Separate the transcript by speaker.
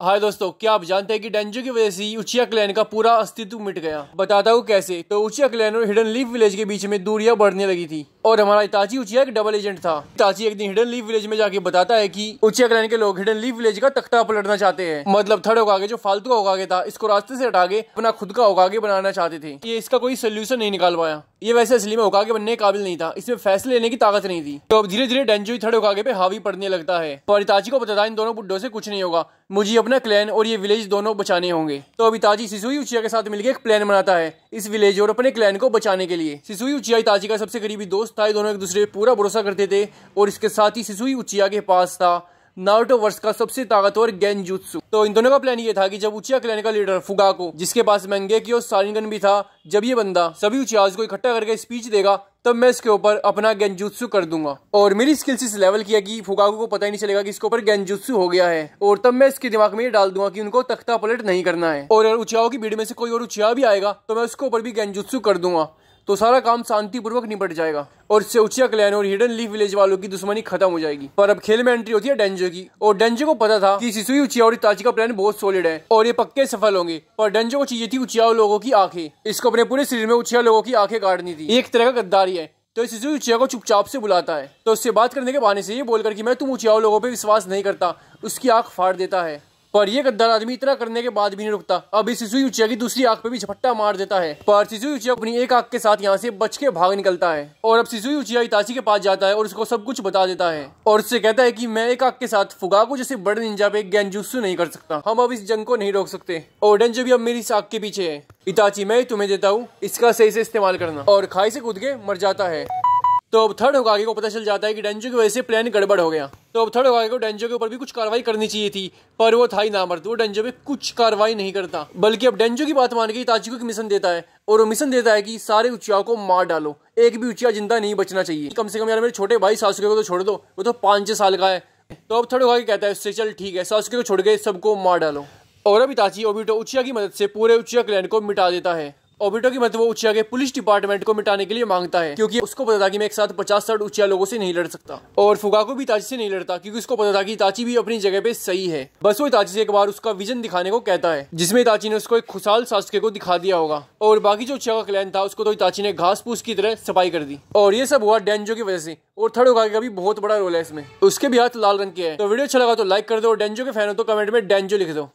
Speaker 1: हाय दोस्तों, क्या आप जानते हैं कि डेंजो की वजह से उचिया क्लैन का पूरा अस्तित्व मिट गया। बताता हूँ कैसे। तो उचिया क्लैन और हिडन लीफ विलेज के बीच में दूरियां बढ़ने लगी थी और हमारा इताची उचिया एक डबल एजेंट था। इताची एक दिन हिडन लीफ विलेज में जाके बताता है कि उचिया क्लैन के लोग हिडन लीफ विलेज का तख्ता पलटना चाहते हैं। मतलब थर्ड होगागे जो फालतू का होगागे था, इसको रास्ते से हटा के अपना खुद का होगागे बनाना चाहते थे। ये इसका कोई सोल्यूशन नहीं निकाल पाया। ये वैसे असली में होकागे बनने के काबिल नहीं था, इसमें फैसले लेने की ताकत नहीं थी। तो अब धीरे धीरे डेंजो थर्ड होकागे पे हावी पड़ने लगता है। पर इताची को पता था इन दोनों बुड्ढों से कुछ नहीं होगा, मुझे अपना क्लैन और ये विलेज दोनों बचाने होंगे। तो अब इताची सिसुई उचिया के साथ मिलकर एक प्लान बनाता है इस विलेज और अपने क्लैन को बचाने के लिए। सिसुई उचिया इताची का सबसे करीबी दोस्त था, दोनों एक दूसरे पे पूरा भरोसा करते थे। और इसके साथ ही सिसुई उचिया के पास था नारुतो वर्ष का सबसे ताकतवर गेंजुत्सु। तो इन दोनों का प्लान ये था कि जब उचिया क्लैन का लीडर फुगाको, जिसके पास मैंगेकी और शारिंगन भी था, जब ये बंदा सभी उचियाज को इकट्ठा करके स्पीच देगा तब मैं इसके ऊपर अपना गेंजुत्सु कर दूंगा। और मेरी स्किल्स इस लेवल की है कि फुगाको को पता ही नहीं चलेगा कि इसके ऊपर गेंजुत्सु हो गया है। और तब मैं इसके दिमाग में ये डाल दूंगा कि उनको तख्ता पलट नहीं करना है। और अगर उचियाओं की भीड़ में से कोई और उचिया भी आएगा तो मैं उसके ऊपर भी गेंजुत्सु कर दूंगा। तो सारा काम शांतिपूर्वक निपट जाएगा और इससे उचिया क्लैन और हिडन लीफ विलेज वालों की दुश्मनी खत्म हो जाएगी। पर अब खेल में एंट्री होती है डेंजो की। और डेंजो को पता था कि सिसुई उचिया और इताची का प्लान बहुत सॉलिड है और ये पक्के सफल होंगे। पर डेंजो को चाहिए थी उचिया लोगों की आंखें। इसको अपने पूरे शरीर में उचिया लोगों की आंखें काटनी थी। एक तरह का गद्दारी है। तो सिसुई उचिया को चुपचाप से बुलाता है। तो उससे बात करने के बहाने से ये बोलकर कि मैं तुम उचिया लोगों पे विश्वास नहीं करता, उसकी आंख फाड़ देता है। पर ये गद्दार आदमी इतना करने के बाद भी नहीं रुकता। अभी सिसुई उचिया की दूसरी आंख पे भी झपट्टा मार देता है। पर सिसुई उचिया अपनी एक आंख के साथ यहाँ से बच के भाग निकलता है। और अब सिसुई उचिया इताची के पास जाता है और उसको सब कुछ बता देता है और उससे कहता है कि मैं एक आंख के साथ फुगाको जैसे बड़े निंजा पे गेंजुत्सु नहीं कर सकता। हम अब इस जंग को नहीं रोक सकते और डेंजो भी अब मेरी इस आंख के पीछे है। इताची मैं तुम्हें देता हूँ, इसका सही से इस्तेमाल करना। और खाई से कूद के मर जाता है। तो अब थर्ड होकागे को पता चल जाता है कि डेंजो की वजह से प्लान गड़बड़ हो गया। तो अब थर्ड होकागे को डेंजो के ऊपर भी कुछ कार्रवाई करनी चाहिए थी, पर वो था ही नामर्द। वो डेंजो पे कुछ कार्रवाई नहीं करता, बल्कि अब डेंजो की बात मान के इताची को एक मिशन देता है। और वो मिशन देता है कि सारे उचियाओं को मार डालो, एक भी उचिया जिंदा नहीं बचना चाहिए। कम से कम यार मेरे छोटे भाई सासुके को तो छोड़ दो, वो तो 5-6 साल का है। तो अब थर्ड होकागे कहता है उससे, चल ठीक है, सासुके को छोड़ के सबको मार डालो। और अब इताची ओबिटो उचिया की मदद से पूरे उचिया क्लैन को मिटा देता है। ओबिटो की मदद वो उचिया के पुलिस डिपार्टमेंट को मिटाने के लिए मांगता है, क्योंकि उसको पता था कि मैं एक साथ 50-60 उचिया लोगों से नहीं लड़ सकता। और फुगाको भी इताची से नहीं लड़ता, क्योंकि उसको पता था कि इताची भी अपनी जगह पे सही है। बस वो इताची से एक बार उसका विजन दिखाने को कहता है, जिसमें इताची ने उसको एक खुशहाल सासुके को दिखा दिया होगा। और बाकी जो उचिया का क्लैन था उसको तो इताची ने घास फूस की तरह सफाई कर दी। और ये सब हुआ डेंजो की वजह से। और थर्ड होकागे का भी बहुत बड़ा रोल है इसमें, उसके भी हाथ लाल रंग के है। तो वीडियो अच्छा लगा तो लाइक कर दो और डेंजो के फैन हो तो कमेंट में डेंजो लिख दो।